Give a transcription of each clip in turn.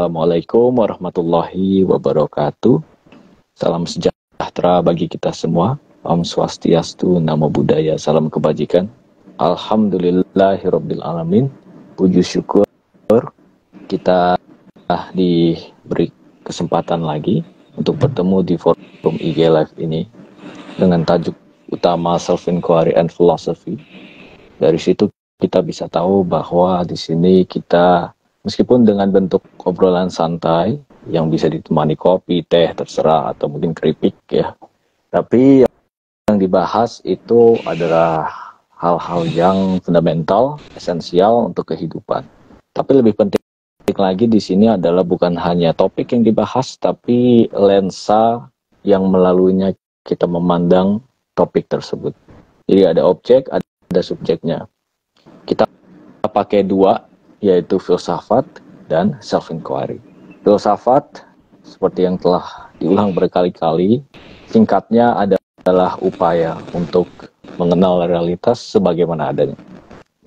Assalamualaikum warahmatullahi wabarakatuh. Salam sejahtera bagi kita semua. Om Swastiastu, Namo Buddhaya, salam kebajikan. Alhamdulillahirabbil alamin. Puji syukur kita diberi kesempatan lagi untuk bertemu di forum IG Live ini dengan tajuk utama Self Inquiry and Philosophy. Dari situ kita bisa tahu bahwa di sini kita meskipun dengan bentuk obrolan santai yang bisa ditemani kopi, teh, terserah, atau mungkin keripik ya. Tapi yang dibahas itu adalah hal-hal yang fundamental, esensial untuk kehidupan. Tapi lebih penting lagi di sini adalah bukan hanya topik yang dibahas, tapi lensa yang melaluinya kita memandang topik tersebut. Jadi ada objek, ada subjeknya. Kita pakai dua, yaitu filsafat dan self-inquiry. Filsafat, seperti yang telah diulang berkali-kali, singkatnya adalah upaya untuk mengenal realitas sebagaimana adanya.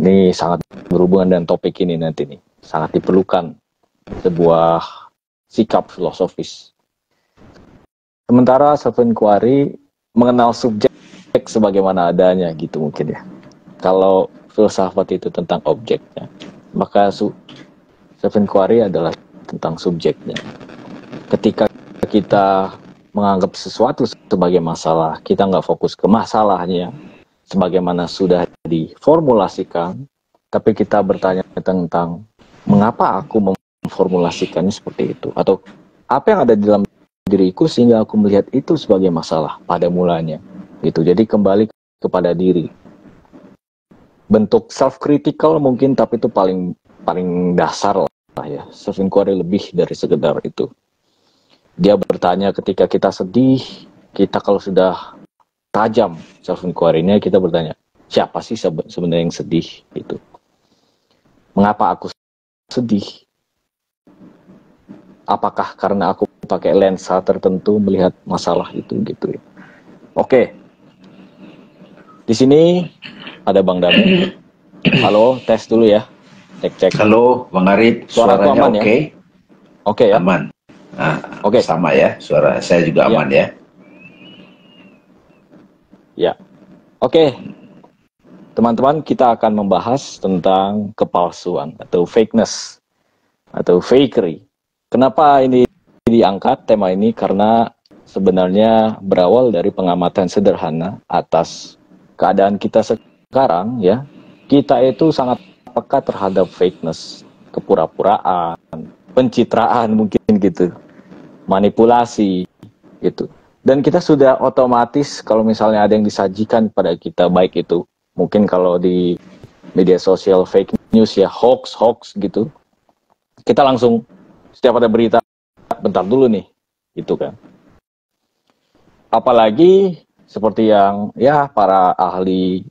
Ini sangat berhubungan dengan topik ini nanti nih. Sangat diperlukan sebuah sikap filosofis. Sementara self-inquiry mengenal subjek sebagaimana adanya gitu mungkin ya. Kalau filsafat itu tentang objeknya, maka self-inquiry adalah tentang subjeknya. Ketika kita menganggap sesuatu sebagai masalah, kita nggak fokus ke masalahnya, sebagaimana sudah diformulasikan, tapi kita bertanya tentang mengapa aku memformulasikannya seperti itu, atau apa yang ada di dalam diriku sehingga aku melihat itu sebagai masalah pada mulanya. Gitu. Jadi kembali kepada diri. Bentuk self-critical mungkin, tapi itu paling dasar lah ya. Self-inquiry lebih dari sekedar itu. Dia bertanya ketika kita sedih, kita kalau sudah tajam self-inquiry-nya, kita bertanya, siapa sih sebenarnya yang sedih? Gitu. Mengapa aku sedih? Apakah karena aku pakai lensa tertentu melihat masalah itu gitu ya. Oke. Di sini ada Bang Dami. Halo, tes dulu ya. Cek. Halo, Bang Arif. Suaraku Suaranya aman oke? Ya? Oke ya. Aman. Nah, oke. Sama ya, suara saya juga aman ya. Ya. Oke. Teman-teman, kita akan membahas tentang kepalsuan atau fakeness atau fakery. Kenapa ini diangkat tema ini? Karena sebenarnya berawal dari pengamatan sederhana atas keadaan kita sekarang ya. Kita itu sangat peka terhadap fakeness, kepura-puraan, pencitraan mungkin gitu, manipulasi gitu. Dan kita sudah otomatis kalau misalnya ada yang disajikan pada kita, baik itu mungkin kalau di media sosial fake news ya, hoax gitu, kita langsung setiap ada berita, bentar dulu nih, gitu kan. Apalagi seperti yang ya para ahli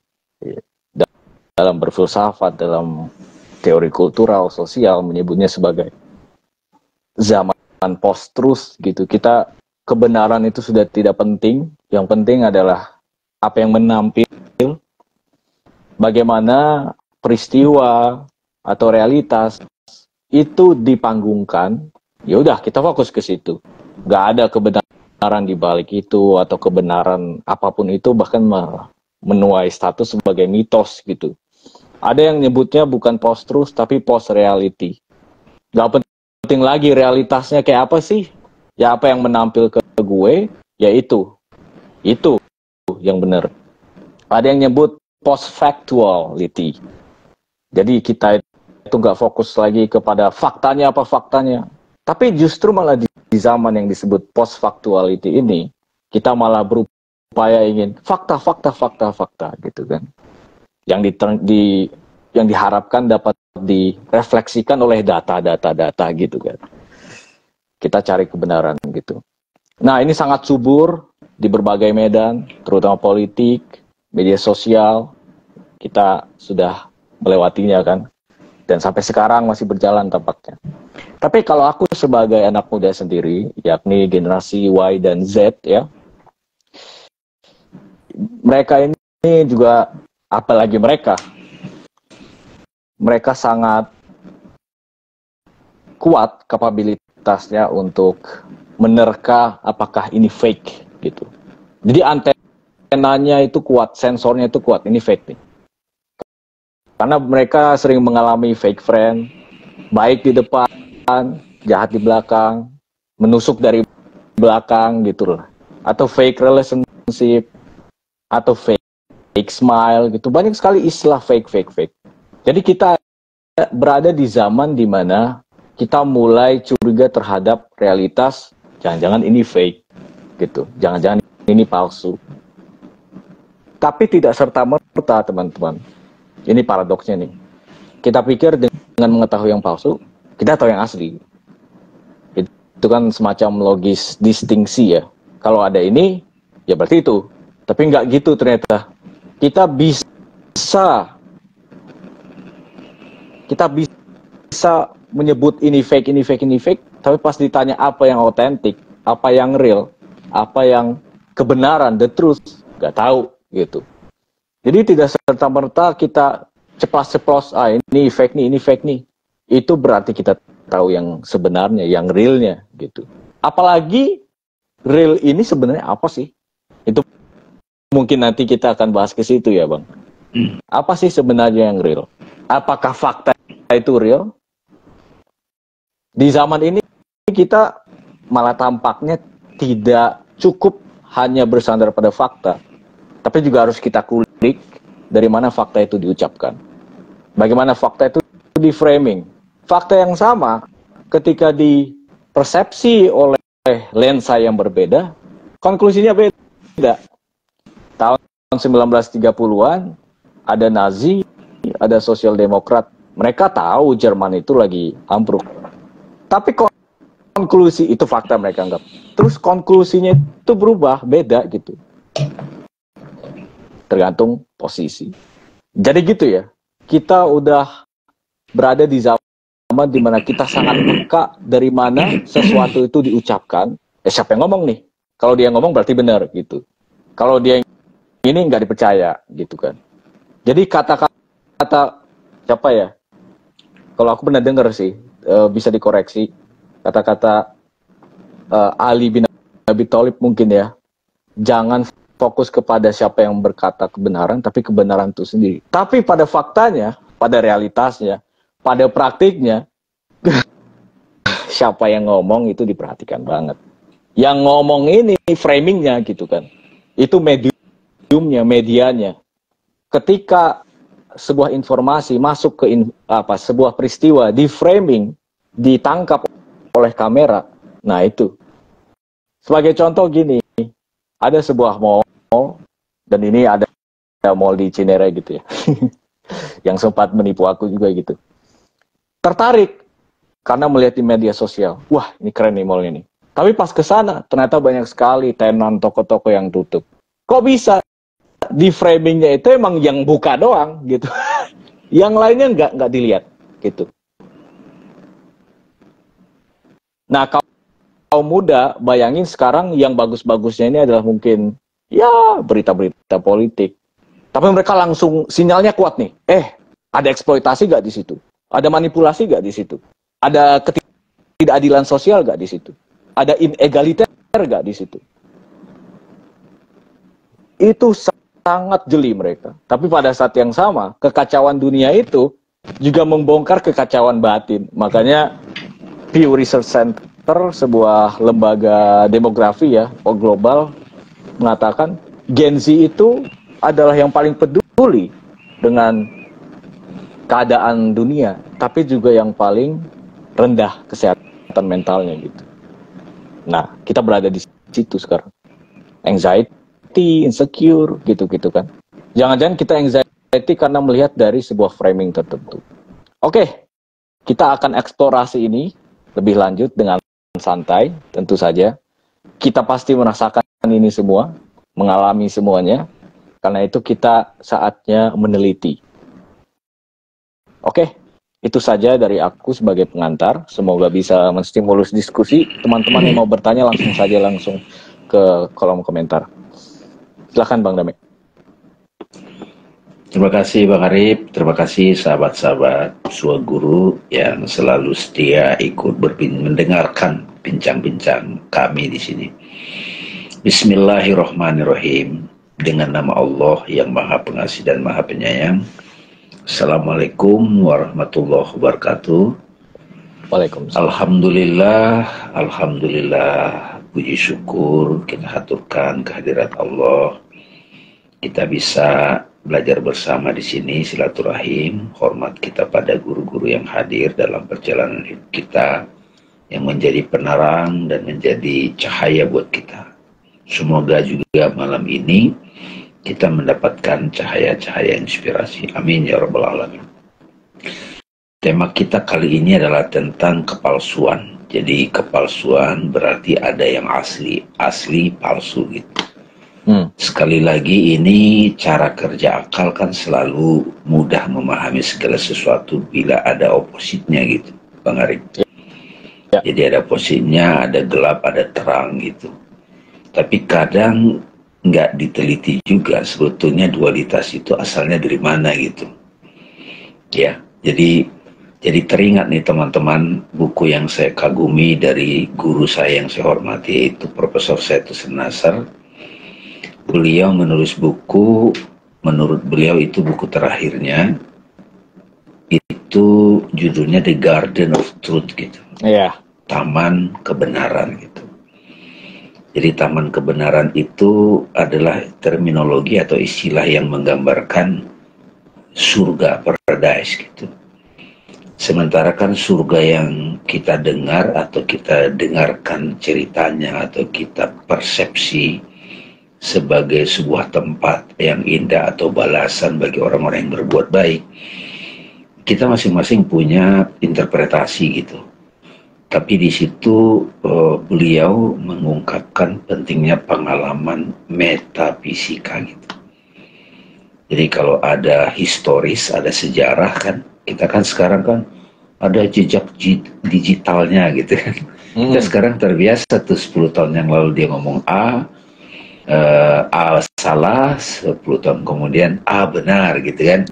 dalam berfilsafat, dalam teori kultural, sosial menyebutnya sebagai zaman post-truth gitu. Kita kebenaran itu sudah tidak penting, yang penting adalah apa yang menampil, bagaimana peristiwa atau realitas itu dipanggungkan. Ya udah, kita fokus ke situ. Gak ada kebenaran di balik itu atau kebenaran apapun itu, bahkan menuai status sebagai mitos gitu. Ada yang nyebutnya bukan post-truth tapi post-reality. Gak penting lagi realitasnya kayak apa sih? Ya apa yang menampil ke gue, ya itu yang benar. Ada yang nyebut post-factuality. Jadi kita itu gak fokus lagi kepada faktanya apa faktanya. Tapi justru malah di zaman yang disebut post-factuality ini, kita malah berupaya ingin fakta gitu kan. Yang diharapkan dapat direfleksikan oleh data gitu kan. Kita cari kebenaran gitu. Nah, ini sangat subur di berbagai medan, terutama politik, media sosial. Kita sudah melewatinya kan. Dan sampai sekarang masih berjalan tampaknya. Tapi kalau aku sebagai anak muda sendiri, yakni generasi Y dan Z ya, mereka ini juga, apalagi mereka sangat kuat kapabilitasnya untuk menerka apakah ini fake gitu. Jadi antenanya itu kuat, sensornya itu kuat, ini fake nih. Karena mereka sering mengalami fake friend, baik di depan, jahat di belakang, menusuk dari belakang gitu loh. Atau fake relationship, atau fake smile gitu. Banyak sekali istilah fake. Jadi kita berada di zaman di mana kita mulai curiga terhadap realitas, jangan-jangan ini fake gitu. Jangan-jangan ini palsu. Tapi tidak serta-merta, teman-teman. Ini paradoksnya nih. Kita pikir dengan mengetahui yang palsu, kita tahu yang asli. Itu kan semacam logis distingsi ya. Kalau ada ini, ya berarti itu. Tapi nggak gitu ternyata. Kita bisa menyebut ini fake, tapi pas ditanya apa yang otentik, apa yang real, apa yang kebenaran, the truth, nggak tahu gitu. Jadi tidak serta-merta kita ceplos-ceplos, ini fake nih. Itu berarti kita tahu yang sebenarnya, yang realnya gitu. Apalagi real ini sebenarnya apa sih? Itu mungkin nanti kita akan bahas ke situ ya, Bang. Apa sih sebenarnya yang real? Apakah fakta itu real? Di zaman ini kita malah tampaknya tidak cukup hanya bersandar pada fakta, tapi juga harus kita kulik dari mana fakta itu diucapkan. Bagaimana fakta itu di framing. Fakta yang sama ketika dipersepsi oleh lensa yang berbeda, konklusinya beda. Tahun 1930-an ada Nazi, ada Sosial Demokrat. Mereka tahu Jerman itu lagi ambruk. Tapi konklusi itu fakta mereka anggap. Terus konklusinya itu berubah, beda gitu. Tergantung posisi. Jadi gitu ya. Kita udah berada di zaman di mana kita sangat peka dari mana sesuatu itu diucapkan. Siapa yang ngomong nih? Kalau dia ngomong berarti benar gitu. Kalau dia ini nggak dipercaya gitu kan. Jadi kata-kata siapa ya? Kalau aku pernah dengar sih, bisa dikoreksi. Kata-kata Ali bin Abi Thalib mungkin ya. Jangan fokus kepada siapa yang berkata kebenaran, tapi kebenaran itu sendiri. Tapi pada faktanya, pada realitasnya, pada praktiknya, siapa yang ngomong itu diperhatikan banget. Yang ngomong ini framingnya gitu kan. Itu mediumnya, medianya. Ketika sebuah informasi masuk ke sebuah peristiwa di framing, ditangkap oleh kamera. Nah itu. Sebagai contoh gini, ada sebuah mall, dan ini ada mall di Cinere gitu ya, yang sempat menipu aku juga gitu. Tertarik karena melihat di media sosial, wah ini keren nih mall ini. Tapi pas ke sana ternyata banyak sekali tenan toko-toko yang tutup. Kok bisa? Di framingnya itu emang yang buka doang gitu, yang lainnya nggak dilihat gitu. Nah kaum muda bayangin sekarang yang bagus-bagusnya ini adalah mungkin ya berita-berita politik, tapi mereka langsung sinyalnya kuat nih. Ada eksploitasi nggak di situ? Ada manipulasi nggak di situ? Ada ketidakadilan sosial nggak di situ? Ada inegaliter nggak di situ? Itu sangat jeli mereka. Tapi pada saat yang sama, kekacauan dunia itu juga membongkar kekacauan batin. Makanya Pew Research Center, sebuah lembaga demografi ya, global, mengatakan Gen Z itu adalah yang paling peduli dengan keadaan dunia, tapi juga yang paling rendah kesehatan mentalnya gitu. Nah, kita berada di situ sekarang. Anxiety, insecure, gitu-gitu kan. Jangan-jangan kita anxiety karena melihat dari sebuah framing tertentu. Oke, kita akan eksplorasi ini lebih lanjut dengan santai, tentu saja. Kita pasti merasakan ini semua, mengalami semuanya. Karena itu kita saatnya meneliti. Oke, itu saja dari aku sebagai pengantar. Semoga bisa menstimulus diskusi. Teman-teman yang mau bertanya langsung ke kolom komentar. Silakan Bang Dame. Terima kasih Bang Arif, terima kasih sahabat-sahabat Sua Guru yang selalu setia ikut mendengarkan bincang-bincang kami di sini. Bismillahirrahmanirrahim. Dengan nama Allah yang Maha Pengasih dan Maha Penyayang. Assalamualaikum warahmatullahi wabarakatuh. Waalaikumsalam. Alhamdulillah, puji syukur kita haturkan kehadirat Allah. Kita bisa belajar bersama di sini, silaturahim, hormat kita pada guru-guru yang hadir dalam perjalanan hidup kita, yang menjadi penerang dan menjadi cahaya buat kita. Semoga juga malam ini kita mendapatkan cahaya-cahaya inspirasi. Amin ya rabbal alamin. Tema kita kali ini adalah tentang kepalsuan. Jadi kepalsuan berarti ada yang asli, palsu gitu. Sekali lagi ini cara kerja akal kan selalu mudah memahami segala sesuatu bila ada opositnya gitu, Bang Arif. Ya. Jadi ada opositnya, ada gelap, ada terang gitu. Tapi kadang nggak diteliti juga sebetulnya dualitas itu asalnya dari mana gitu. Ya, jadi teringat nih teman-teman, buku yang saya kagumi dari guru saya yang saya hormati yaitu Profesor Said Nasr. Beliau menulis buku, menurut beliau itu buku terakhirnya, itu judulnya The Garden of Truth gitu. Iya. Taman Kebenaran gitu. Jadi taman kebenaran itu adalah terminologi atau istilah yang menggambarkan surga, paradise gitu. Sementara kan surga yang kita dengar atau kita dengarkan ceritanya atau kita persepsi sebagai sebuah tempat yang indah atau balasan bagi orang-orang yang berbuat baik, kita masing-masing punya interpretasi gitu. Tapi di situ beliau mengungkapkan pentingnya pengalaman metafisika gitu. Jadi kalau ada historis, ada sejarah kan, kita kan sekarang kan ada jejak digitalnya gitu kan. Kita sekarang terbiasa tuh 10 tahun yang lalu dia ngomong A salah, 10 tahun kemudian A benar gitu kan.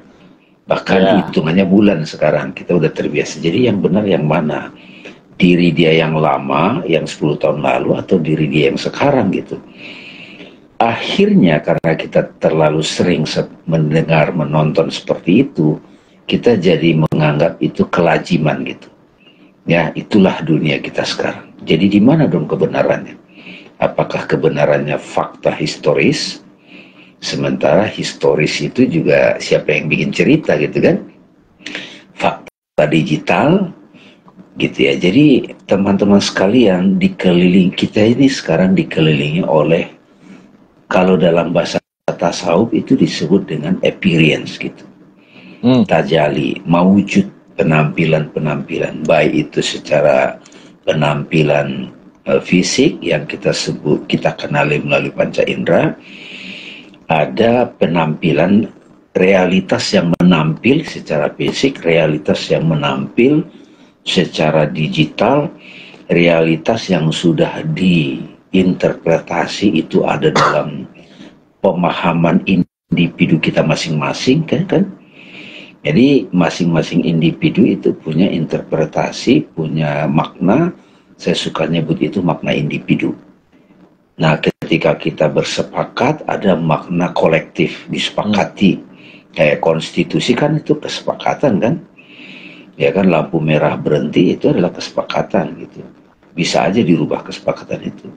Bahkan hitungannya bulan sekarang, kita udah terbiasa. Jadi yang benar yang mana? Diri dia yang lama, yang 10 tahun lalu, atau diri dia yang sekarang gitu. Akhirnya karena kita terlalu sering mendengar, menonton seperti itu, kita jadi menganggap itu kelaziman gitu. Ya, itulah dunia kita sekarang. Jadi di mana dong kebenarannya? Apakah kebenarannya fakta historis? Sementara historis itu juga siapa yang bikin cerita gitu kan? Fakta digital gitu ya. Jadi teman-teman sekalian, dikelilingi kita ini sekarang dikelilingi oleh, kalau dalam bahasa tasawuf itu disebut dengan appearance gitu. Tajali, mawujud, penampilan-penampilan, baik itu secara penampilan fisik yang kita sebut, kita kenali melalui panca indera, ada penampilan realitas yang menampil secara fisik, realitas yang menampil secara digital, realitas yang sudah diinterpretasi itu ada dalam pemahaman individu kita masing-masing kan? Jadi masing-masing individu itu punya interpretasi, punya makna. Saya suka nyebut itu makna individu. Nah, ketika kita bersepakat, ada makna kolektif, disepakati. Kayak konstitusi kan itu kesepakatan kan? Ya kan, lampu merah berhenti itu adalah kesepakatan gitu. Bisa aja dirubah kesepakatan itu.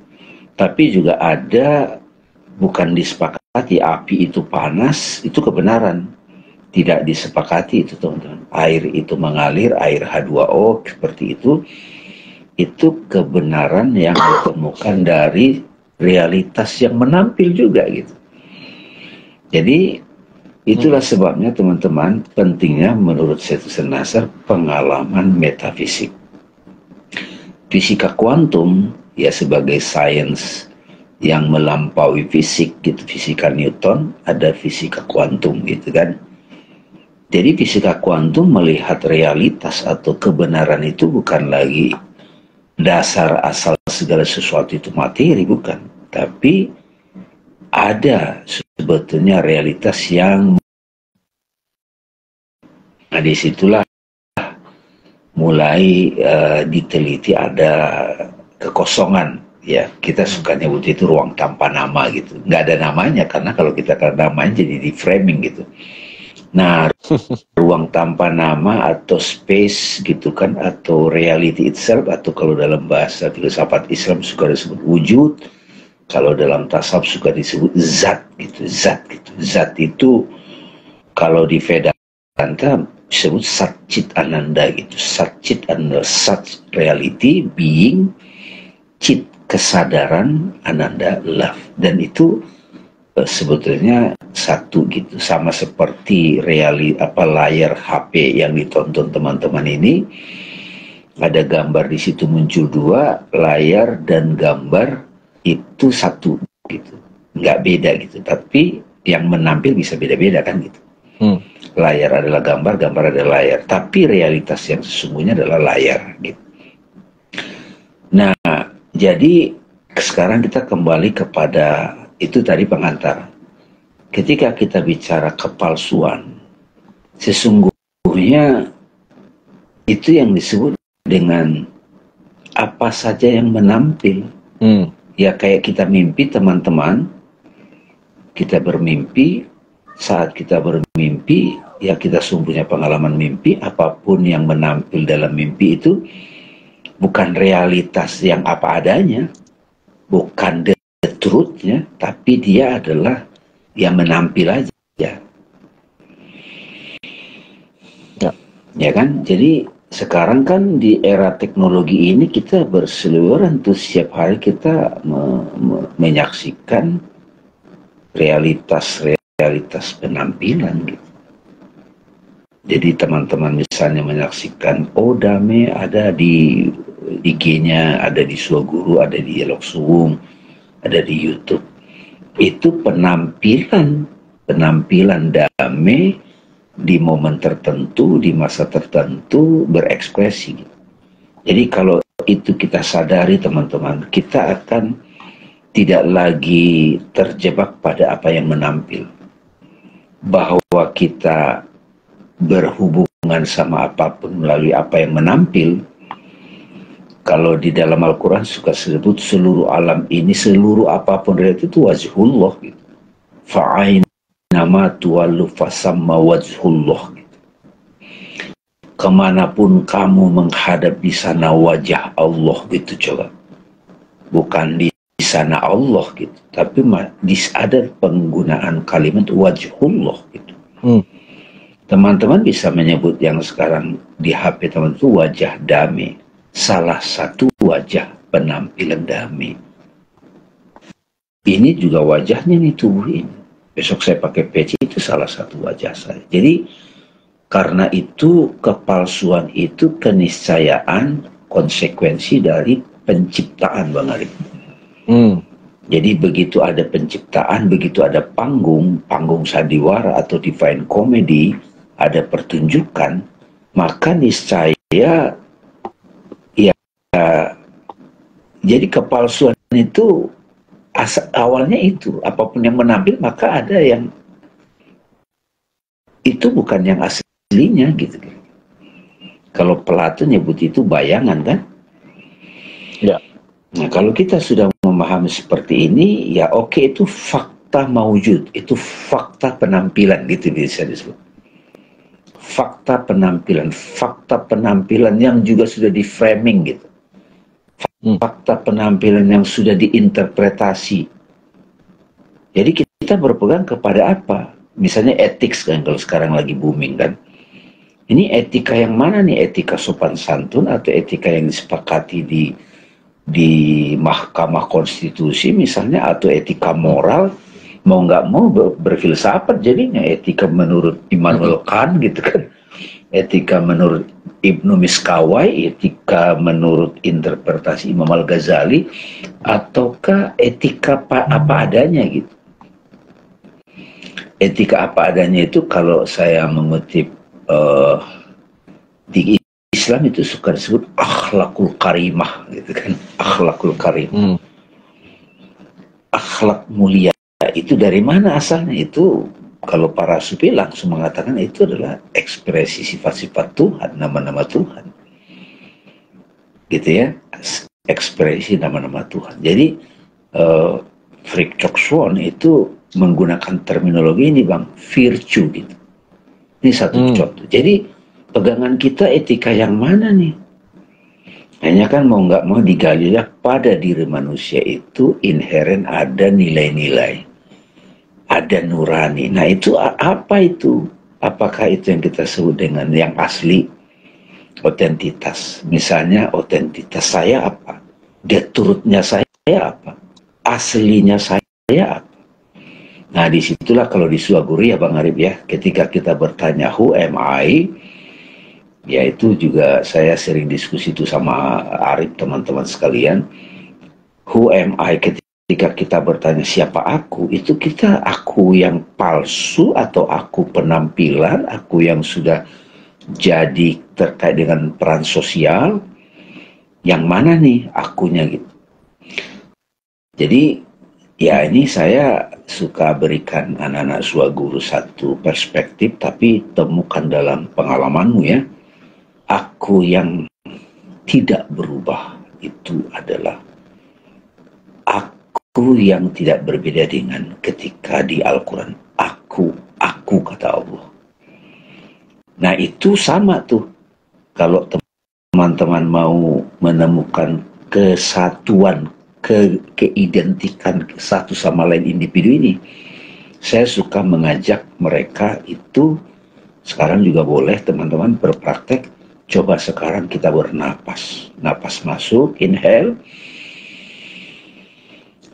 Tapi juga ada, bukan disepakati, api itu panas, itu kebenaran. Tidak disepakati itu teman-teman. Air itu mengalir, air H2O, seperti itu kebenaran yang ditemukan dari realitas yang menampil juga gitu. Jadi itulah sebabnya teman-teman, pentingnya menurut Said Nasr pengalaman metafisik. Fisika kuantum ya sebagai sains yang melampaui fisik gitu, fisika Newton, ada fisika kuantum gitu kan. Jadi fisika kuantum melihat realitas atau kebenaran itu bukan lagi dasar asal segala sesuatu itu materi, bukan, tapi ada sebetulnya realitas yang disitulah mulai diteliti ada kekosongan. Ya, kita suka nyebut itu ruang tanpa nama gitu. Nggak ada namanya, karena kalau kita ada namanya jadi di framing gitu. Nah, ruang tanpa nama atau space gitu kan, atau reality itself, atau kalau dalam bahasa filsafat Islam suka disebut wujud, kalau dalam tasawuf suka disebut zat gitu. Zat itu kalau di Vedanta disebut Satchit Ananda gitu. Satchit Ananda, Sat reality, being, Chit kesadaran, Ananda love. Dan itu sebetulnya satu gitu, sama seperti layar HP yang ditonton teman-teman ini, ada gambar di situ muncul dua, layar dan gambar itu satu gitu, nggak beda gitu, tapi yang menampil bisa beda-beda kan gitu. Layar adalah gambar, gambar adalah layar, tapi realitas yang sesungguhnya adalah layar gitu. Nah, jadi sekarang kita kembali kepada itu tadi pengantar. Ketika kita bicara kepalsuan, sesungguhnya itu yang disebut dengan apa saja yang menampil. Ya kayak kita mimpi teman-teman, kita bermimpi, saat kita bermimpi, ya kita sungguhnya pengalaman mimpi, apapun yang menampil dalam mimpi itu bukan realitas yang apa adanya, bukan the truth-nya, tapi dia adalah yang menampil aja. Ya kan? Jadi sekarang kan di era teknologi ini kita berseliweran tuh, setiap hari kita menyaksikan realitas penampilan gitu. Jadi teman-teman misalnya menyaksikan, oh Dame ada di IG-nya, ada di Suaguru, ada di Elok Suwung, ada di YouTube. Itu penampilan Dame di momen tertentu, di masa tertentu berekspresi. Jadi kalau itu kita sadari teman-teman, kita akan tidak lagi terjebak pada apa yang menampil. Bahwa kita berhubungan sama apapun melalui apa yang menampil. Kalau di dalam Al-Quran suka sebut seluruh alam ini, seluruh apapun itu wajhullah gitu. Fa'ainama tuwallu fasamma wajhullah gitu. Kemanapun kamu menghadap di sana wajah Allah gitu coba. Bukan di sana Allah gitu, tapi ada penggunaan kalimat wajhullah gitu. Teman-teman bisa menyebut yang sekarang di HP teman itu wajah Dame. Salah satu wajah penampilan Dame. Ini juga wajahnya nih tubuh ini. Besok saya pakai peci, itu salah satu wajah saya. Jadi karena itu kepalsuan itu keniscayaan konsekuensi dari penciptaan, Bang Arif. Jadi begitu ada penciptaan, begitu ada panggung sandiwara atau divine comedy, ada pertunjukan, maka niscaya jadi kepalsuan itu awalnya itu, apapun yang menampil maka ada yang itu bukan yang aslinya gitu. Kalau Plato nyebut itu bayangan kan? Ya. Nah kalau kita sudah memahami seperti ini, ya oke, itu fakta maujud, itu fakta penampilan gitu bisa disebut. Fakta penampilan yang juga sudah di framing gitu. Fakta penampilan yang sudah diinterpretasi. Jadi kita berpegang kepada apa? Misalnya etik kan, kalau sekarang lagi booming kan. Ini etika yang mana nih? Etika sopan santun atau etika yang disepakati di Mahkamah Konstitusi misalnya, atau etika moral, mau nggak mau berfilsafat jadinya. Etika menurut Immanuel Kant gitu kan, etika menurut Ibnu Miskawai, etika menurut interpretasi Imam Al-Ghazali, ataukah etika apa adanya gitu. Etika apa adanya itu kalau saya mengutip di Islam itu suka disebut akhlakul karimah gitu kan, akhlakul karimah. Akhlak mulia itu dari mana asalnya? Itu kalau para sufi langsung mengatakan itu adalah ekspresi sifat-sifat Tuhan, nama-nama Tuhan. Gitu ya, ekspresi nama-nama Tuhan. Jadi Frick Chok Swon itu menggunakan terminologi ini Bang, virtue gitu. Ini satu contoh. Jadi pegangan kita etika yang mana nih? Hanya kan mau nggak mau digalilah pada diri manusia itu inheren ada nilai-nilai, ada nurani. Nah itu apa itu? Apakah itu yang kita sebut dengan yang asli? Otentitas. Misalnya otentitas saya apa? Deturutnya saya apa? Aslinya saya apa? Nah disitulah kalau di Suaguri ya Bang Arif ya, ketika kita bertanya who am I, ya itu juga saya sering diskusi itu sama Arif teman-teman sekalian. Who am I, ketika kita bertanya siapa aku, itu kita aku yang palsu atau aku penampilan, aku yang sudah jadi terkait dengan peran sosial, yang mana nih akunya gitu. Jadi ya ini saya suka berikan anak-anak Suaguru satu perspektif, tapi temukan dalam pengalamanmu ya. Aku yang tidak berubah itu adalah aku yang tidak berbeda dengan ketika di Al-Quran. Aku kata Allah. Nah itu sama tuh. Kalau teman-teman mau menemukan kesatuan, keidentikan satu sama lain individu ini, saya suka mengajak mereka itu, sekarang juga boleh teman-teman berpraktek. Coba sekarang kita bernapas. Napas masuk, inhale.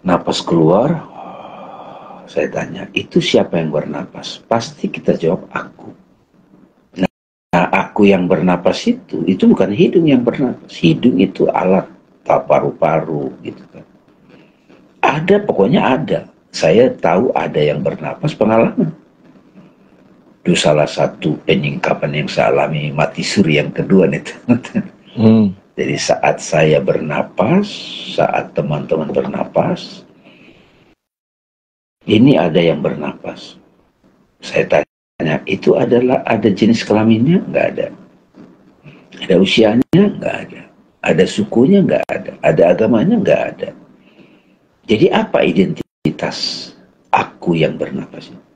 Napas keluar. Saya tanya, itu siapa yang bernapas? Pasti kita jawab aku. Nah, aku yang bernapas itu bukan hidung yang bernapas. Hidung itu alat, paru-paru gitu kan. Ada, pokoknya ada. Saya tahu ada yang bernapas, pengalaman. Itu salah satu penyingkapan yang saya alami mati suri yang kedua nih. Jadi saat saya bernapas, saat teman-teman bernapas, ini ada yang bernapas. Saya tanya, itu adalah ada jenis kelaminnya? Nggak ada. Ada usianya? Nggak ada. Ada sukunya? Nggak ada. Ada agamanya? Nggak ada. Jadi apa identitas aku yang bernapas ini?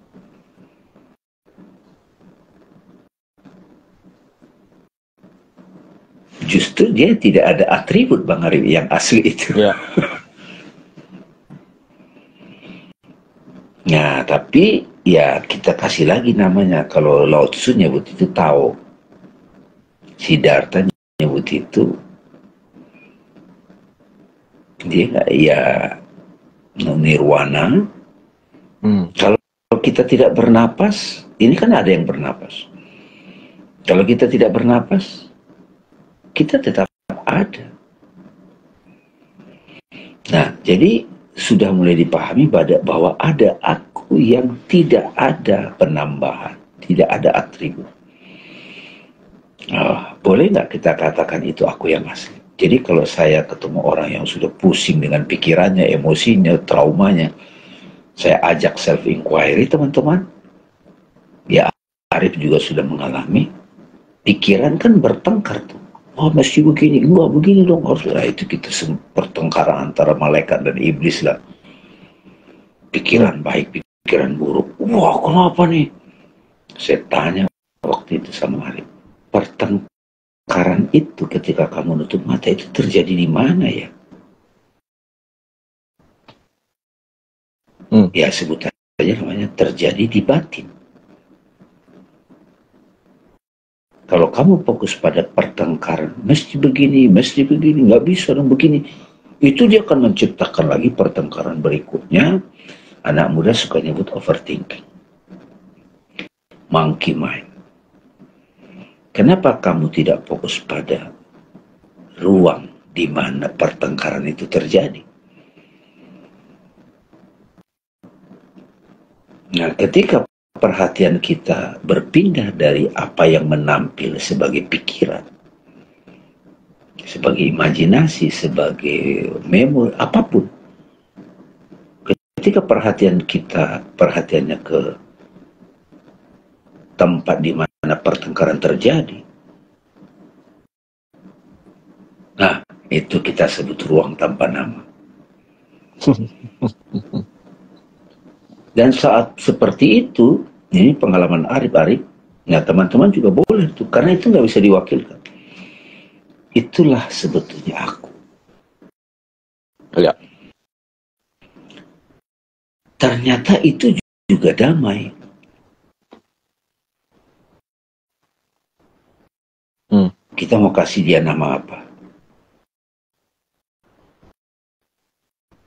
Justru dia tidak ada atribut Bang Arif yang asli itu. Ya. Nah, tapi ya kita kasih lagi namanya. Kalau Lao Tzu nyebut itu Tao, Siddhartha nyebut itu dia ya nirwana. Kalau kita tidak bernapas, ini kan ada yang bernapas. Kalau kita tidak bernapas, kita tetap ada. Nah, jadi sudah mulai dipahami bahwa ada aku yang tidak ada penambahan, tidak ada atribut. Boleh nggak kita katakan itu aku yang asli? Jadi kalau saya ketemu orang yang sudah pusing dengan pikirannya, emosinya, traumanya, saya ajak self-inquiry teman-teman. Ya, Arif juga sudah mengalami. Pikiran kan bertengkar tuh. Oh mesti begini, enggak begini dong harus. Nah, itu kita pertengkaran antara malaikat dan iblis lah. Pikiran baik, pikiran buruk. Wah kenapa nih? Saya tanya waktu itu sama Arif. Pertengkaran itu ketika kamu nutup mata itu terjadi di mana ya? Ya sebut saja namanya terjadi di batin. Kalau kamu fokus pada pertengkaran, mesti begini, nggak bisa dong begini. Itu dia akan menciptakan lagi pertengkaran berikutnya. Anak muda suka nyebut overthinking. Monkey mind. Kenapa kamu tidak fokus pada ruang di mana pertengkaran itu terjadi? Nah, ketika perhatian kita berpindah dari apa yang menampil sebagai pikiran, sebagai imajinasi, sebagai memori, apapun. Ketika perhatiannya ke tempat di mana pertengkaran terjadi. Nah, itu kita sebut ruang tanpa nama. Dan saat seperti itu, ini pengalaman Arif, ya teman-teman juga boleh tuh, karena itu nggak bisa diwakilkan. Itulah sebetulnya aku. Ya. Ternyata itu juga damai. Kita mau kasih dia nama apa?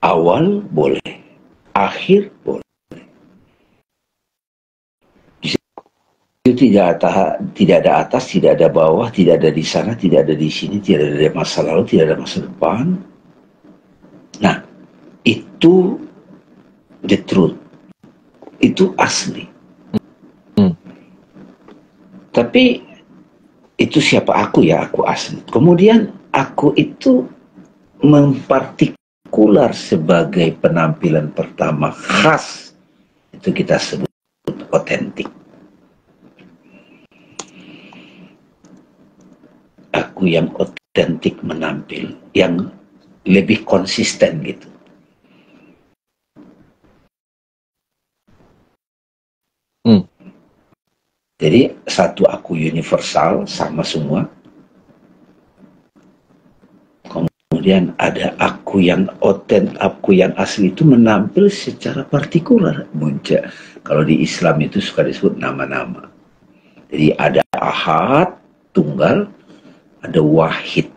Awal boleh, akhir boleh. Itu tidak ada atas, tidak ada bawah, tidak ada di sana, tidak ada di sini, tidak ada masa lalu, tidak ada masa depan. Nah, itu the truth. Itu asli. Tapi itu siapa aku ya, aku asli. Kemudian aku itu mempartikular sebagai penampilan pertama khas. Itu kita sebut otentik. Aku yang otentik menampil, yang lebih konsisten gitu. Jadi satu aku universal sama semua. Kemudian ada aku yang aku yang asli itu menampil secara partikular. Muncul. Kalau di Islam itu suka disebut nama-nama. Jadi ada ahad, tunggal, ada wahid.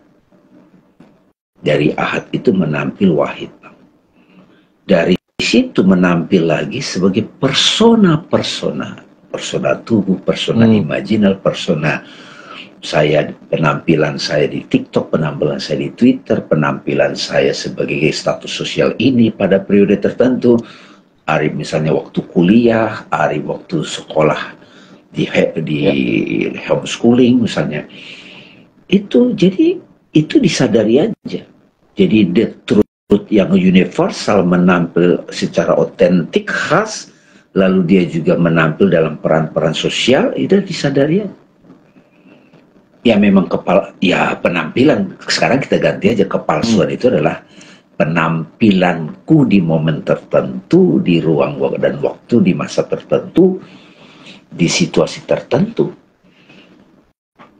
Dari ahad itu menampil wahid. Dari situ menampil lagi sebagai persona-persona. Persona tubuh, persona imajinal, persona saya, penampilan saya di TikTok, penampilan saya di Twitter, penampilan saya sebagai status sosial ini pada periode tertentu. Arif misalnya waktu kuliah, Arif waktu sekolah di homeschooling misalnya. Itu jadi itu disadari aja. Jadi the truth yang universal menampil secara otentik khas, lalu dia juga menampil dalam peran-peran sosial, itu disadari aja. Ya memang ya penampilan, sekarang kita ganti aja, kepalsuan itu adalah penampilanku di momen tertentu, di ruang dan waktu, di masa tertentu, di situasi tertentu.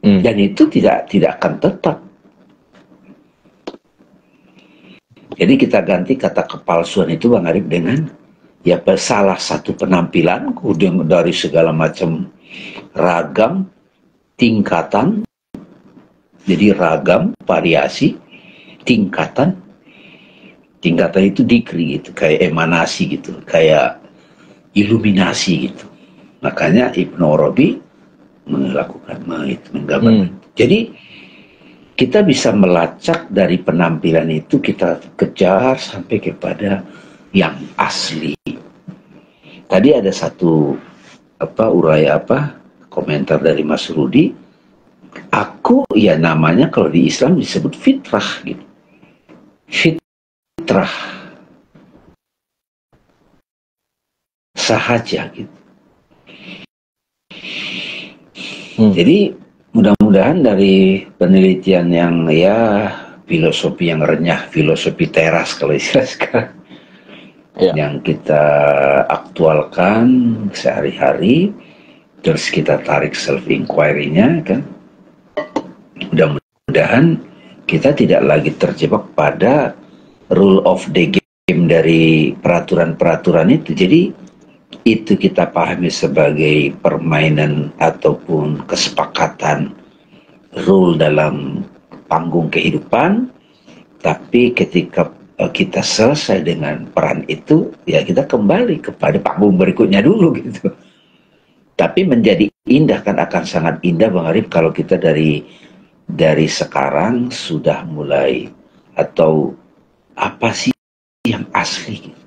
Dan itu tidak akan tetap. Jadi kita ganti kata kepalsuan itu Bang Arif dengan ya salah satu penampilanku dari segala macam ragam tingkatan. Jadi ragam, variasi, tingkatan itu degree gitu, kayak emanasi gitu, kayak iluminasi gitu. Makanya Ibnu Arabi melakukan menggambarkan. Jadi kita bisa melacak dari penampilan itu, kita kejar sampai kepada yang asli. Tadi ada satu komentar dari Mas Rudi. Aku ya namanya kalau di Islam disebut fitrah gitu. Fitrah sahaja gitu. Jadi mudah-mudahan dari penelitian yang ya filosofi yang renyah, filosofi teras kalau istilah sekarang, yang kita aktualkan sehari-hari, terus kita tarik self inquiry-nya kan, mudah-mudahan kita tidak lagi terjebak pada rule of the game dari peraturan-peraturan itu. Jadi itu kita pahami sebagai permainan ataupun kesepakatan rule dalam panggung kehidupan, tapi ketika kita selesai dengan peran itu, ya kita kembali kepada panggung berikutnya dulu gitu. Tapi menjadi indah kan, akan sangat indah Bang Arif kalau kita dari sekarang sudah mulai, atau apa sih yang asli gitu.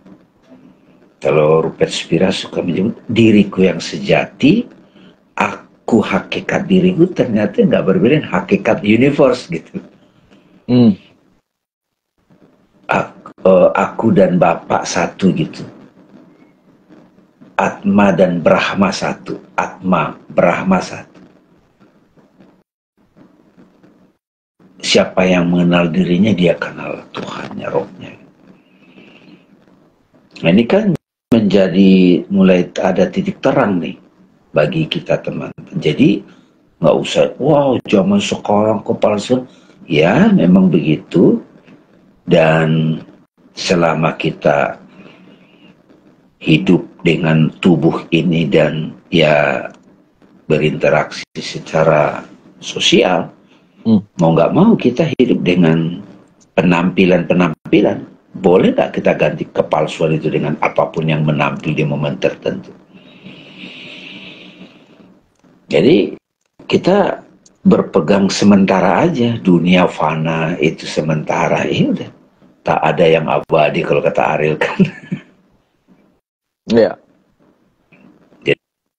Kalau Rupert Spira suka menyebut diriku yang sejati, aku hakikat diriku, ternyata nggak berbeda dengan hakikat universe gitu. Aku dan Bapak satu gitu. Atma dan Brahma satu. Atma, Brahma satu. Siapa yang mengenal dirinya, dia kenal Tuhannya, rohnya. Nah, ini kan menjadi mulai ada titik terang nih bagi kita teman-teman. Jadi nggak usah, wow zaman sekarang kepalsuan. Ya memang begitu. Dan selama kita hidup dengan tubuh ini dan ya berinteraksi secara sosial, mau nggak mau kita hidup dengan penampilan-penampilan. Boleh nggak kita ganti kepalsuan itu dengan apapun yang menampil di momen tertentu? Jadi kita berpegang sementara aja, dunia fana itu sementara, ya udah. Tak ada yang abadi kalau kata Ariel kan. Ya.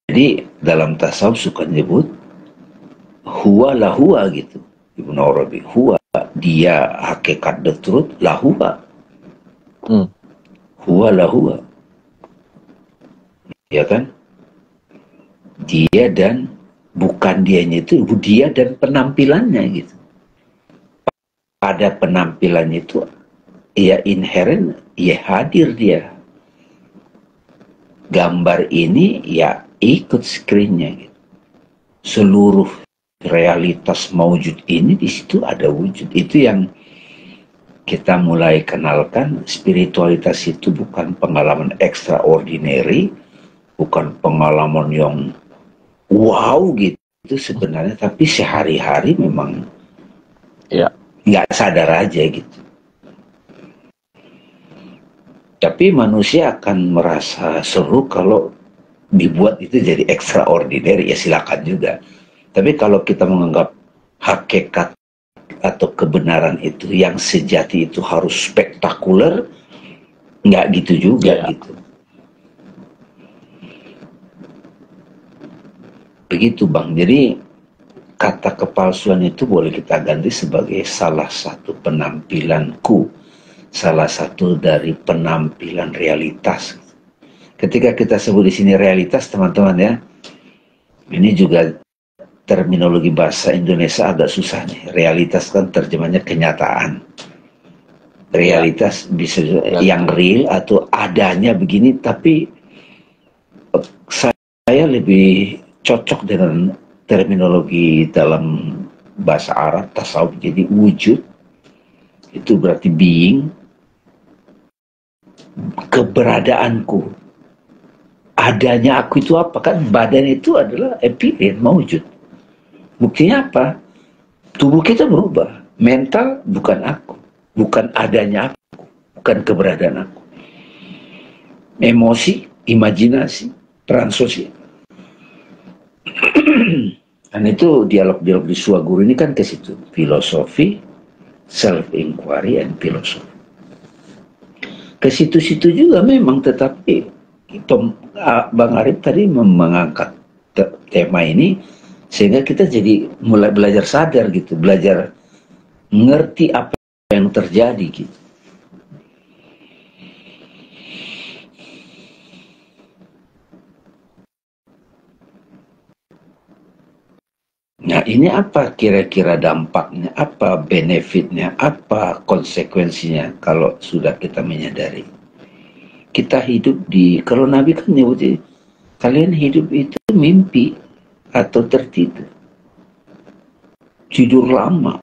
Jadi dalam tasawuf suka nyebut huwa la huwa gitu. Ibnu Arabi, huwa dia hakikat the truth, la huwa. Huwa la huwa. Ya kan? Dia dan bukan dianya itu, dia dan penampilannya gitu. Pada penampilannya itu ya inheren, ya hadir dia. Gambar ini ya ikut screennya gitu. Seluruh realitas maujud ini di situ ada wujud. Itu yang kita mulai kenalkan, spiritualitas itu bukan pengalaman extraordinary, bukan pengalaman yang wow gitu sebenarnya, tapi sehari-hari memang ya nggak sadar aja gitu. Tapi manusia akan merasa seru kalau dibuat itu jadi extraordinary, ya silakan juga. Tapi kalau kita menganggap hakikat atau kebenaran itu yang sejati itu harus spektakuler, nggak gitu juga gitu. Begitu Bang. Jadi kata kepalsuan itu boleh kita ganti sebagai salah satu penampilanku, salah satu dari penampilan realitas. Ketika kita sebut di sini realitas, teman-teman ya, ini juga terminologi bahasa Indonesia agak susah nih. Realitas kan terjemahnya kenyataan. Realitas bisa yang real atau adanya begini, tapi saya lebih cocok dengan terminologi dalam bahasa Arab tasawuf. Jadi wujud itu berarti being, keberadaanku, adanya aku itu apa kan? Badan itu adalah epilen, maujud. Buktinya apa? Tubuh kita berubah. Mental bukan aku, bukan adanya aku, bukan keberadaan aku. Emosi, imajinasi, peran sosial. Dan itu dialog-dialog di Suaguru ini kan ke situ. Filosofi, self-inquiry, and philosophy. Ke situ-situ juga memang, tetapi Bang Arif tadi mengangkat tema ini sehingga kita jadi mulai belajar sadar gitu, belajar ngerti apa yang terjadi gitu. Nah ini apa kira-kira dampaknya, apa benefitnya, apa konsekuensinya kalau sudah kita menyadari. Kita hidup di, kalau Nabi kan nyebutnya, kalian hidup itu mimpi atau tertidur. Tidur lama,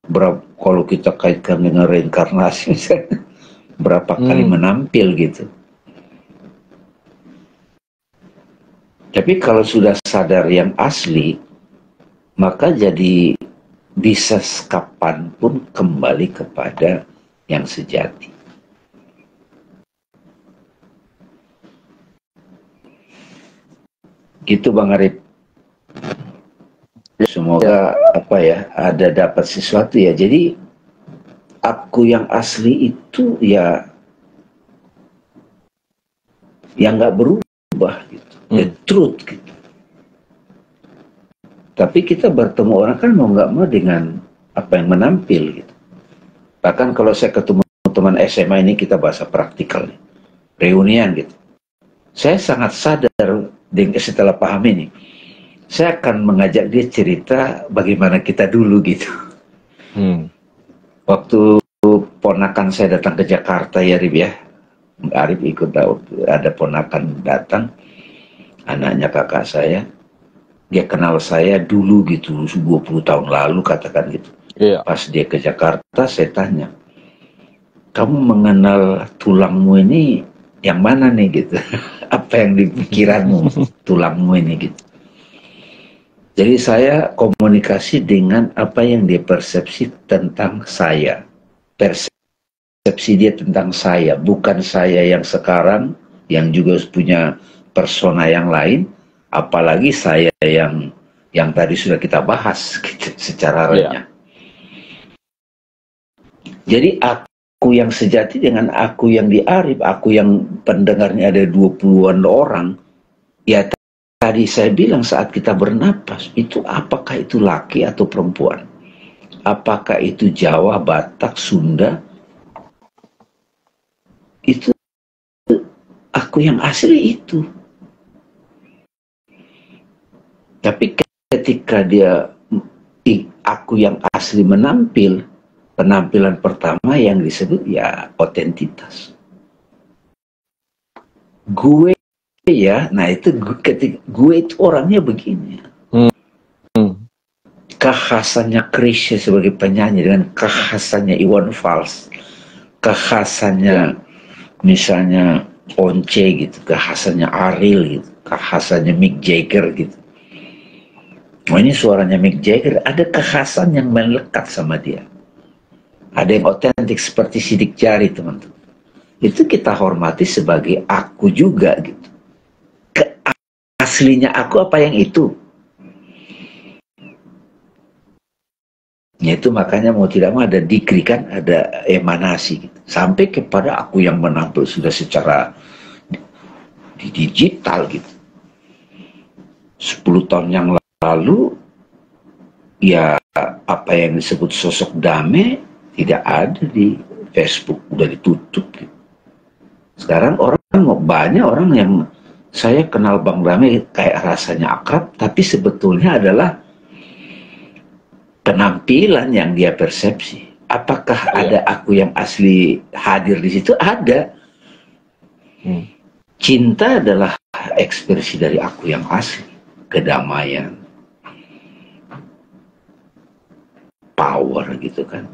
kalau kita kaitkan dengan reinkarnasi misalnya, berapa kali menampil gitu. Tapi kalau sudah sadar yang asli, maka jadi bisa kapanpun kembali kepada yang sejati. Gitu Bang Arif. Semoga apa ya, ada dapat sesuatu ya. Jadi aku yang asli itu ya yang nggak berubah gitu. The truth gitu. Tapi kita bertemu orang kan mau nggak mau dengan apa yang menampil gitu. Bahkan kalau saya ketemu teman SMA ini, kita bahasa praktikal nih, reunian gitu. Saya sangat sadar setelah paham ini, saya akan mengajak dia cerita bagaimana kita dulu gitu. Waktu ponakan saya datang ke Jakarta ya, Arif ya. Arif ikut, ada ponakan datang, anaknya kakak saya. Dia kenal saya dulu gitu, 20 tahun lalu katakan gitu. Iya. Pas dia ke Jakarta, saya tanya, kamu mengenal tulangmu ini yang mana nih gitu? Apa yang di pikiranmu tulangmu ini gitu? Jadi saya komunikasi dengan apa yang dia persepsi tentang saya. Persepsi dia tentang saya, bukan saya yang sekarang, yang juga punya persona yang lain, apalagi saya yang tadi sudah kita bahas gitu, secara renyah. Jadi aku yang sejati dengan aku yang di Arif, aku yang pendengarnya ada 20-an orang, ya tadi saya bilang saat kita bernapas, itu apakah itu laki atau perempuan? Apakah itu Jawa, Batak, Sunda? Itu aku yang asli itu. Tapi ketika aku yang asli menampil, penampilan pertama yang disebut ya otentitas. Gue ya, nah itu gue itu orangnya begini. Kekhasannya Chrisye sebagai penyanyi dengan kekhasannya Iwan Fals, kekhasannya misalnya Once gitu, kekhasannya Ariel gitu, kekhasannya Mick Jagger gitu. Oh, ini suaranya Mick Jagger, ada kekhasan yang melekat sama dia. Ada yang otentik seperti Sidik Jari, teman-teman. Itu kita hormati sebagai aku juga gitu. Aslinya aku apa yang itu? Itu makanya mau tidak mau ada dikri kan, ada emanasi gitu. Sampai kepada aku yang menampil sudah secara di digital gitu. 10 tahun yang lalu ya apa yang disebut sosok Dame tidak ada di Facebook, udah ditutup gitu. Sekarang banyak orang yang saya kenal Bang Dame kayak rasanya akrab, tapi sebetulnya adalah penampilan yang dia persepsi. Apakah ada aku yang asli hadir di situ? Ada. Cinta adalah ekspresi dari aku yang asli. Kedamaian. Power gitu kan.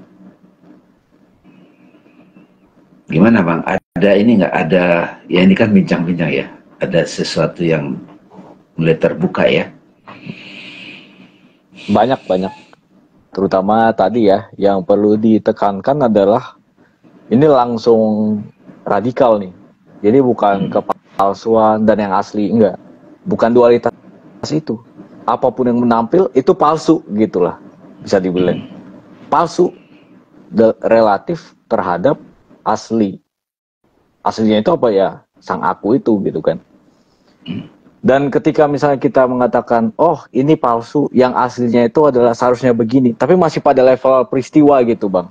Gimana Bang? Ada ini nggak? Ada, ya ini kan bincang-bincang ya. Ada sesuatu yang mulai terbuka ya? Banyak. Terutama tadi ya, yang perlu ditekankan adalah ini langsung radikal nih. Jadi bukan kepalsuan dan yang asli, enggak. Bukan dualitas itu. Apapun yang menampil itu palsu gitulah. Bisa dibilang. Palsu relatif terhadap asli. Aslinya itu apa ya? Sang aku itu gitu kan. Dan ketika misalnya kita mengatakan, oh ini palsu, yang aslinya itu adalah seharusnya begini, tapi masih pada level peristiwa gitu Bang.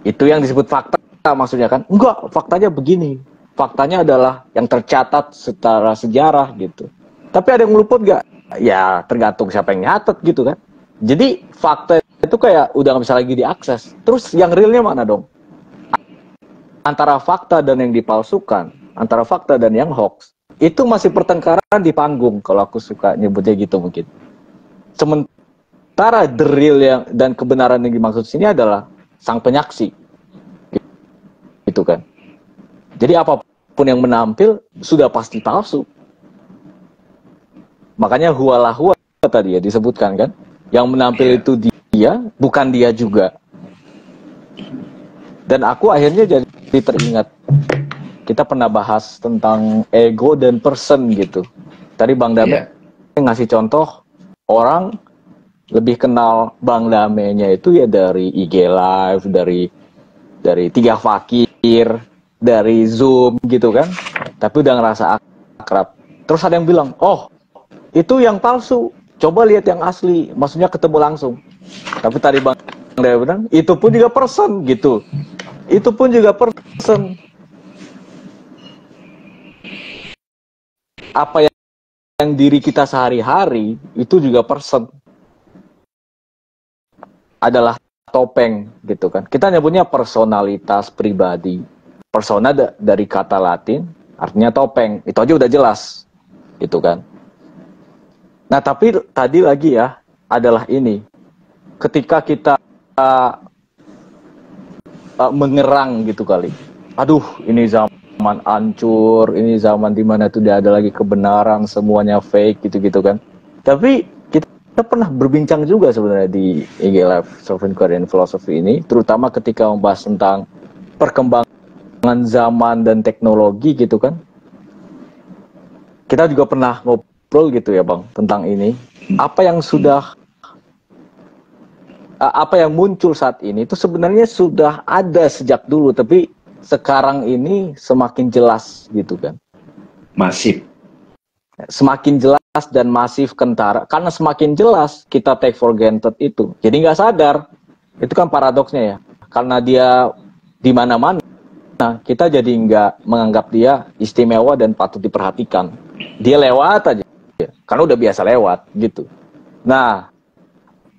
Itu yang disebut fakta maksudnya kan? Enggak, faktanya begini. Faktanya adalah yang tercatat secara sejarah gitu. Tapi ada yang meluput nggak? Ya tergantung siapa yang nyatet gitu kan. Jadi fakta itu kayak udah nggak bisa lagi diakses. Terus yang realnya mana dong? Antara fakta dan yang dipalsukan, antara fakta dan yang hoax, itu masih pertengkaran di panggung, kalau aku suka nyebutnya gitu mungkin. Sementara the real yang dan kebenaran yang dimaksud sini adalah sang penyaksi. Gitu kan. Jadi apapun yang menampil sudah pasti palsu. Makanya huwalah huwa tadi ya disebutkan kan. Yang menampil itu dia, bukan dia juga. Dan aku akhirnya jadi teringat, kita pernah bahas tentang ego dan person gitu. Tadi Bang Dame ngasih contoh, orang lebih kenal Bang Dame-nya itu ya dari IG Live, dari Tiga Fakir, dari Zoom gitu kan. Tapi udah ngerasa akrab. Terus ada yang bilang, oh itu yang palsu, coba lihat yang asli, maksudnya ketemu langsung. Tapi tadi Bang Dame bilang, itu pun juga person gitu. Itu pun juga person. Apa yang yang diri kita sehari-hari itu juga person adalah topeng gitu kan. Kita nyebutnya personalitas pribadi. Persona dari kata Latin artinya topeng. Itu aja udah jelas gitu kan. Nah, tapi tadi lagi ya adalah ini. Ketika kita mengerang gitu kali. Aduh, ini zaman hancur, ini zaman dimana tuh tidak ada lagi kebenaran, semuanya fake gitu-gitu kan. Tapi kita pernah berbincang juga sebenarnya di IG Live Sovereign Korean Philosophy ini, terutama ketika membahas tentang perkembangan zaman dan teknologi gitu kan. Kita juga pernah ngobrol gitu ya Bang, tentang ini. Apa yang muncul saat ini itu sebenarnya sudah ada sejak dulu, tapi sekarang ini semakin jelas gitu kan. Masif. Semakin jelas dan masif kentara. Karena semakin jelas kita take for granted itu. Jadi nggak sadar. Itu kan paradoksnya ya. Karena dia di mana-mana, kita jadi nggak menganggap dia istimewa dan patut diperhatikan. Dia lewat aja. Karena udah biasa lewat gitu. Nah,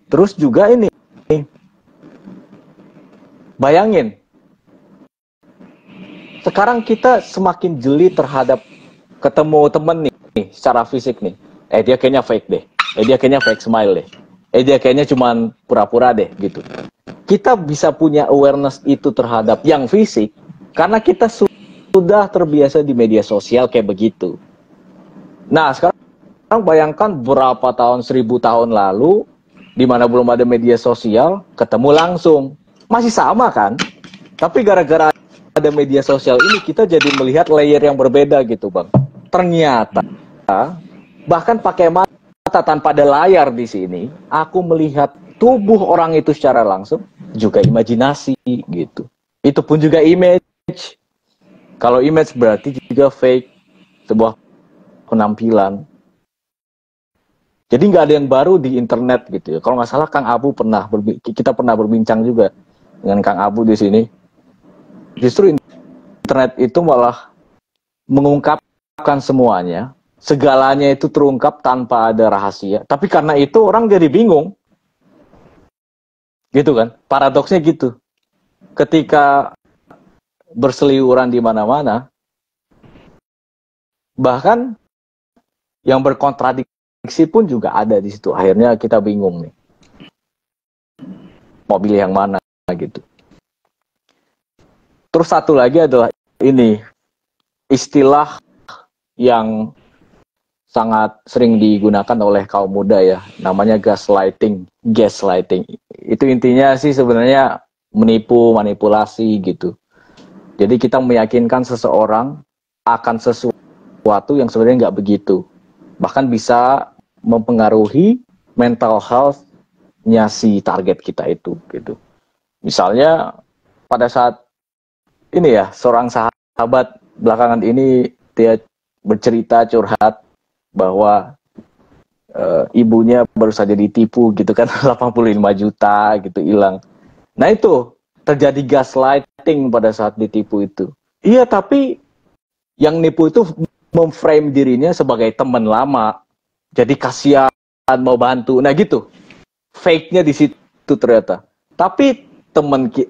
terus juga ini. Bayangin. Sekarang kita semakin jeli terhadap ketemu temen nih secara fisik nih. Dia kayaknya fake deh. Dia kayaknya fake smile deh. Dia kayaknya cuman pura-pura deh gitu. Kita bisa punya awareness itu terhadap yang fisik karena kita sudah terbiasa di media sosial kayak begitu. Nah, sekarang bayangkan berapa tahun, 1000 tahun lalu di mana belum ada media sosial, ketemu langsung. Masih sama kan? Tapi gara-gara ada media sosial ini kita jadi melihat layer yang berbeda gitu, Bang. Ternyata bahkan pakai mata tanpa ada layar di sini, aku melihat tubuh orang itu secara langsung, juga imajinasi gitu. Itu pun juga image. Kalau image berarti juga fake, sebuah penampilan. Jadi nggak ada yang baru di internet gitu ya. Kalau nggak salah Kang Abu kita pernah berbincang juga dengan Kang Abu di sini. Justru internet itu malah mengungkapkan semuanya. Segalanya itu terungkap tanpa ada rahasia. Tapi karena itu orang jadi bingung. Gitu kan? Paradoksnya gitu. Ketika berseliweran di mana-mana, bahkan yang berkontradiksi pun juga ada di situ. Akhirnya kita bingung nih. Mau pilih yang mana gitu. Terus satu lagi adalah ini. Istilah yang sangat sering digunakan oleh kaum muda ya, namanya gaslighting. Itu intinya sih sebenarnya menipu, manipulasi gitu. Jadi kita meyakinkan seseorang akan sesuatu yang sebenarnya nggak begitu. Bahkan bisa mempengaruhi mental health-nya si target kita itu gitu. Misalnya pada saat ini ya, seorang sahabat belakangan ini dia bercerita curhat bahwa ibunya baru saja ditipu gitu kan 85 juta gitu hilang. Nah itu terjadi gaslighting pada saat ditipu itu. Iya, tapi yang nipu itu memframe dirinya sebagai teman lama. Jadi kasihan mau bantu. Nah gitu. Fake-nya di situ ternyata. Tapi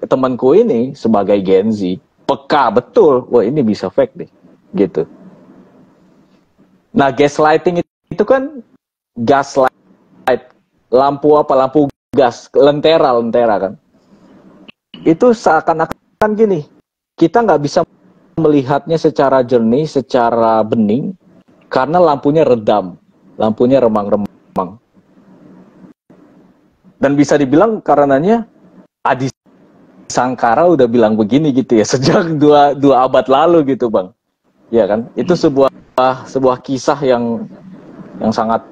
temanku ini sebagai Gen Z peka betul. Wah, ini bisa fake deh. Gitu. Nah, gaslighting itu kan gaslight, lampu gas, lentera kan. Itu seakan-akan gini, kita nggak bisa melihatnya secara jernih, secara bening, karena lampunya redam, lampunya remang-remang. Dan bisa dibilang karenanya Adi Sangkara udah bilang begini gitu ya, sejak dua abad lalu gitu Bang. Ya kan, itu sebuah kisah yang sangat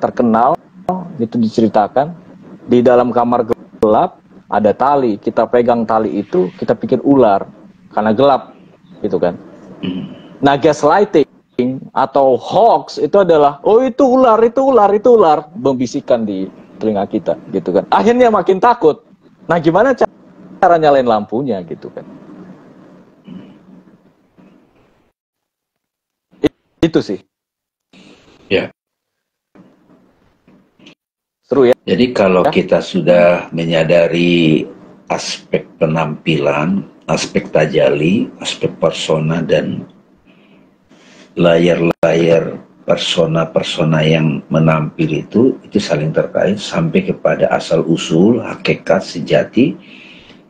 terkenal, itu diceritakan di dalam kamar gelap ada tali, kita pegang tali itu kita pikir ular karena gelap gitu kan. Nah, gaslighting atau hoax itu adalah itu ular membisikkan di telinga kita gitu kan. Akhirnya makin takut. Nah, gimana cara nyalain lampunya gitu kan. Itu sih. Ya. Seru ya. Jadi kalau kita sudah menyadari aspek penampilan, aspek tajali, aspek persona, dan layar-layar persona-persona yang menampil itu saling terkait sampai kepada asal-usul, hakikat, sejati,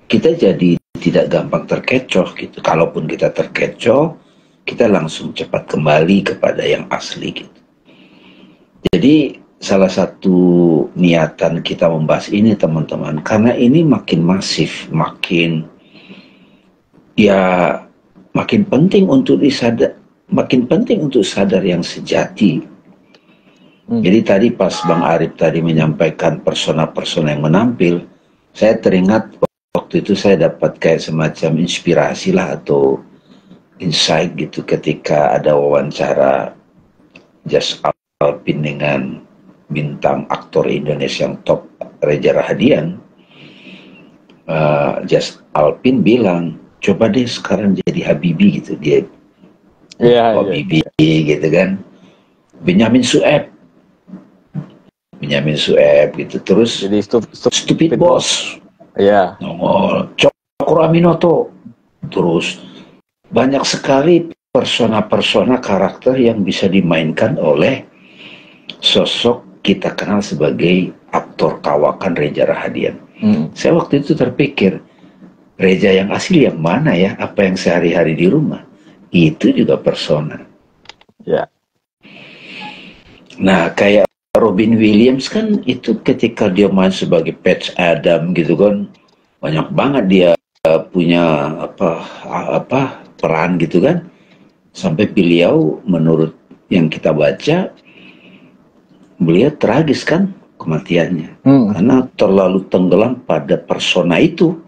kita jadi tidak gampang terkecoh gitu. Kalaupun kita terkecoh, kita langsung cepat kembali kepada yang asli gitu. Jadi salah satu niatan kita membahas ini teman-teman, karena ini makin masif, makin penting untuk sadar yang sejati. Jadi tadi pas Bang Arif tadi menyampaikan persona-persona yang menampil, saya teringat waktu itu saya dapat kayak semacam inspirasi lah atau insight gitu ketika ada wawancara Jas Alpin dengan bintang aktor Indonesia yang top, Reza Rahadian. Jas Alpin bilang, coba deh sekarang jadi Habibie gitu. Dia Habibie gitu kan. Benyamin Sueb gitu. Terus jadi stupid boss. Iya. Cokro Aminoto. Terus banyak sekali persona-persona karakter yang bisa dimainkan oleh sosok kita kenal sebagai aktor kawakan Reza Rahadian. Saya waktu itu terpikir, Reza yang asli yang mana ya? Apa yang sehari-hari di rumah? Itu juga persona. Ya. Nah, kayak Robin Williams kan itu ketika dia main sebagai Patch Adam gitu kan, banyak banget dia punya peran gitu kan. Sampai beliau menurut yang kita baca, beliau tragis kan kematiannya, karena terlalu tenggelam pada persona itu.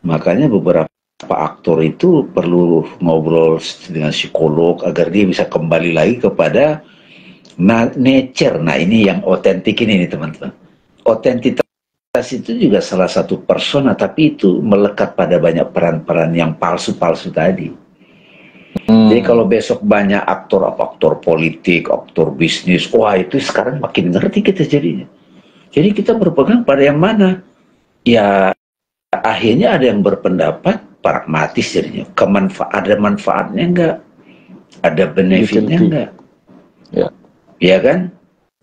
Makanya beberapa aktor itu perlu ngobrol dengan psikolog agar dia bisa kembali lagi kepada nature. Nah ini yang otentik ini nih teman-teman. Otentitas itu juga salah satu persona, tapi itu melekat pada banyak peran-peran yang palsu-palsu tadi. Jadi kalau besok banyak aktor politik, aktor bisnis, wah itu sekarang makin ngerti kita jadinya. Jadi kita berpegang pada yang mana? Ya akhirnya ada yang berpendapat pragmatis jadinya. Ada manfaatnya enggak? Ada benefitnya enggak? Ya. Ya kan?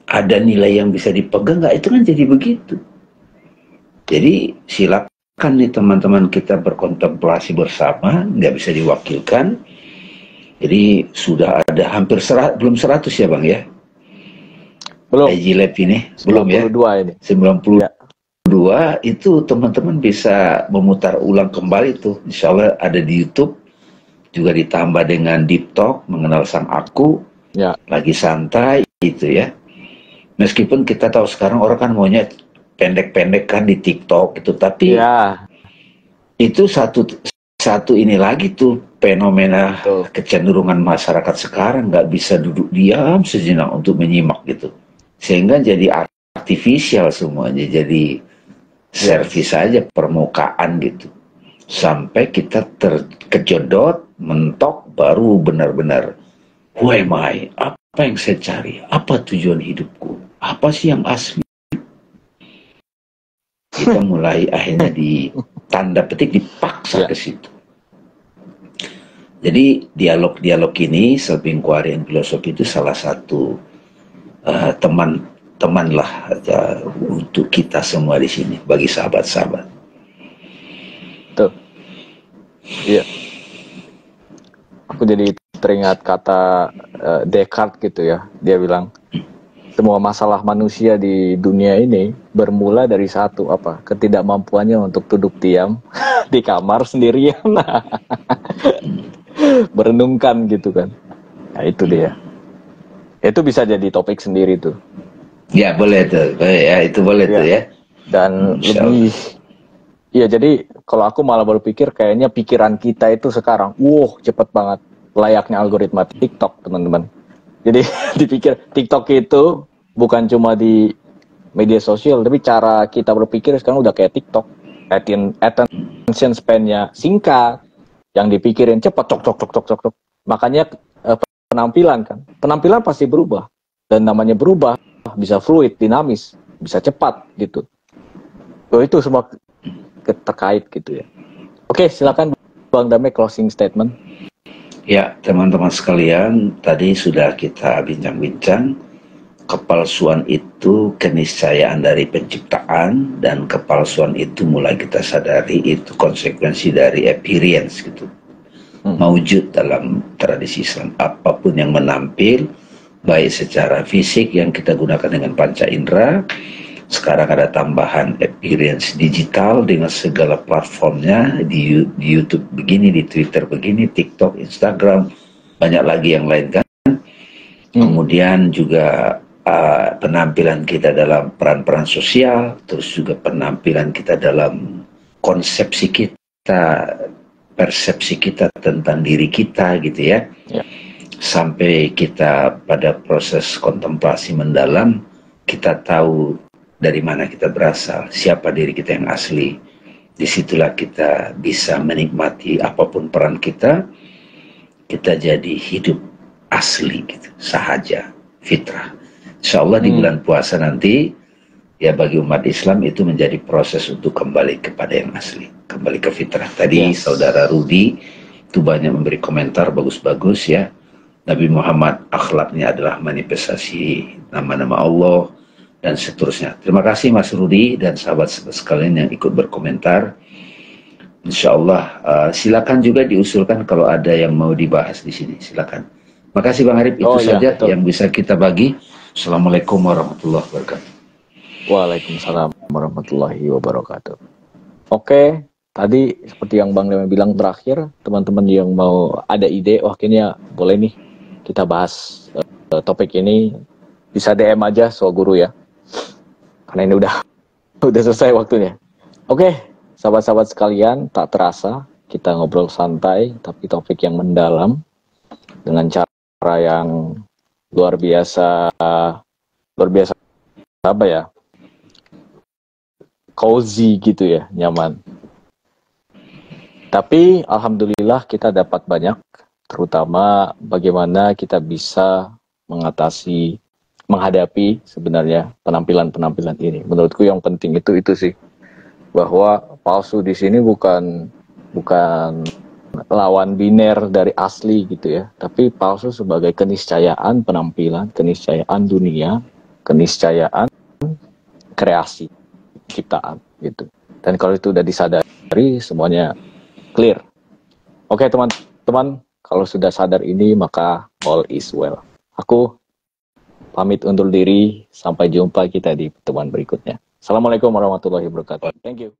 Ada nilai yang bisa dipegang enggak? Itu kan jadi begitu. Jadi silakan nih teman-teman kita berkontemplasi bersama, nggak bisa diwakilkan. Jadi sudah ada hampir belum 100 ya Bang ya? Belum. IG Lab ini belum ya? 92 ini. 92 ya. Itu teman-teman bisa memutar ulang kembali tuh. Insya Allah ada di YouTube. Juga ditambah dengan Deep Talk, mengenal sang aku. Ya. Lagi santai gitu ya. Meskipun kita tahu sekarang orang kan maunya pendek-pendek kan di TikTok gitu. Tapi itu satu ini lagi tuh fenomena kecenderungan masyarakat sekarang, nggak bisa duduk diam sejenak untuk menyimak gitu, sehingga jadi artifisial semuanya, jadi servis saja permukaan gitu, sampai kita terkejedot mentok baru benar-benar who am I, apa yang saya cari, apa tujuan hidupku, apa sih yang asli. Kita mulai akhirnya di tanda petik dipaksa ke situ. Jadi dialog-dialog ini, self inquiry and philosophy itu salah satu teman lah untuk kita semua di sini, bagi sahabat-sahabat. Tuh. Iya. Aku jadi teringat kata Descartes gitu ya. Dia bilang, semua masalah manusia di dunia ini bermula dari satu, ketidakmampuannya untuk duduk diam di kamar sendirian. Merenungkan gitu kan. Nah itu dia. Itu bisa jadi topik sendiri tuh. Ya boleh tuh. Ya itu boleh tuh ya. Dan lebih ya, jadi kalau aku malah berpikir kayaknya pikiran kita itu sekarang cepet banget, layaknya algoritma TikTok teman-teman. Jadi dipikir TikTok itu bukan cuma di media sosial, tapi cara kita berpikir sekarang udah kayak TikTok. Attention span-nya singkat, yang dipikirin cepat, cok. Makanya penampilan pasti berubah. Dan namanya berubah, bisa fluid, dinamis, bisa cepat gitu. Itu semua terkait gitu ya. Oke, silakan Bang Dame closing statement. Ya, teman-teman sekalian, tadi sudah kita bincang-bincang. Kepalsuan itu keniscayaan dari penciptaan, dan kepalsuan itu mulai kita sadari itu konsekuensi dari appearance gitu. Mewujud dalam tradisi Islam, apapun yang menampil, baik secara fisik yang kita gunakan dengan panca indera, sekarang ada tambahan appearance digital dengan segala platformnya, di YouTube begini, di Twitter begini, TikTok, Instagram, banyak lagi yang lain kan. Kemudian juga penampilan kita dalam peran-peran sosial, terus juga penampilan kita dalam konsepsi kita, persepsi kita tentang diri kita gitu ya. Sampai kita pada proses kontemplasi mendalam, kita tahu dari mana kita berasal, siapa diri kita yang asli. Disitulah kita bisa menikmati apapun peran kita jadi hidup asli gitu, sahaja, fitrah. Insya Allah di bulan puasa nanti, ya bagi umat Islam itu menjadi proses untuk kembali kepada yang asli, kembali ke fitrah. Tadi Saudara Rudi itu banyak memberi komentar bagus-bagus ya. Nabi Muhammad akhlaknya adalah manifestasi nama-nama Allah dan seterusnya. Terima kasih Mas Rudi dan sahabat-sahabat sekalian yang ikut berkomentar. Insya Allah silakan juga diusulkan kalau ada yang mau dibahas di sini, silakan. Makasih Bang Arif, itu saja yang bisa kita bagi. Assalamualaikum warahmatullahi wabarakatuh. Waalaikumsalam warahmatullahi wabarakatuh. Oke, tadi seperti yang Bang Dame bilang terakhir, teman-teman yang mau ada ide, wah kayaknya boleh nih kita bahas topik ini, bisa DM aja Soal Guru ya. Karena ini udah selesai waktunya. Oke, sahabat-sahabat sekalian, tak terasa kita ngobrol santai tapi topik yang mendalam dengan cara yang luar biasa apa ya, cozy gitu ya, nyaman. Tapi alhamdulillah kita dapat banyak, terutama bagaimana kita bisa menghadapi sebenarnya penampilan ini. Menurutku yang penting itu sih, bahwa palsu di sini bukan lawan biner dari asli gitu ya, tapi palsu sebagai keniscayaan penampilan, keniscayaan dunia, keniscayaan kreasi ciptaan gitu. Dan kalau itu udah disadari, semuanya clear. Oke teman-teman, kalau sudah sadar ini maka all is well. Aku pamit undur diri, sampai jumpa kita di pertemuan berikutnya. Assalamualaikum warahmatullahi wabarakatuh. Thank you.